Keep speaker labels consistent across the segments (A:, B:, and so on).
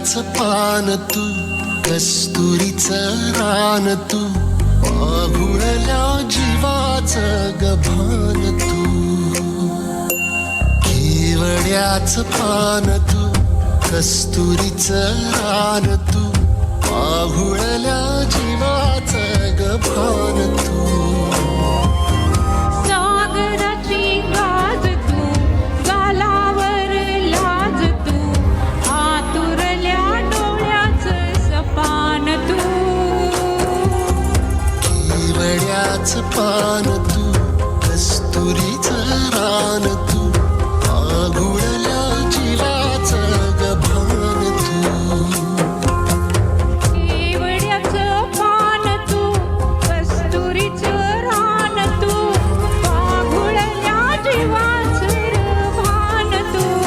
A: केवड्याचं पान तू, कस्तुरीचं रान तू, आघुळल्या जीवाचं गभान तू. केवड्याचं पान तू, कस्तुरीचं रान तू, आघुळल्या जीवाचं गभान तू. पान तू, कस्तुरीचं रान तू, आघुळल्या जीवाचं गभान तू.
B: केवड्याचं पान तू, कस्तुरीचं रान तू, आघुळल्या जीवाचं गभान तू.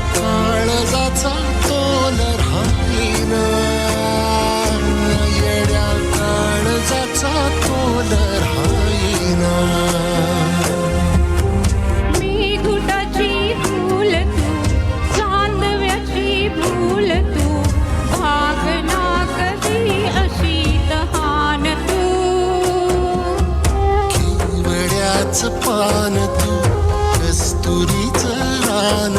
A: काळजाचा तोल राहीना, येड्या काळजाचा तोल राहीना.
B: मी घुटाची फूल तू, चांदव्याची फूल तू, भागना कधी अशी तहान तू.
A: केवड्याचं पान तू, कस्तुरीचं रान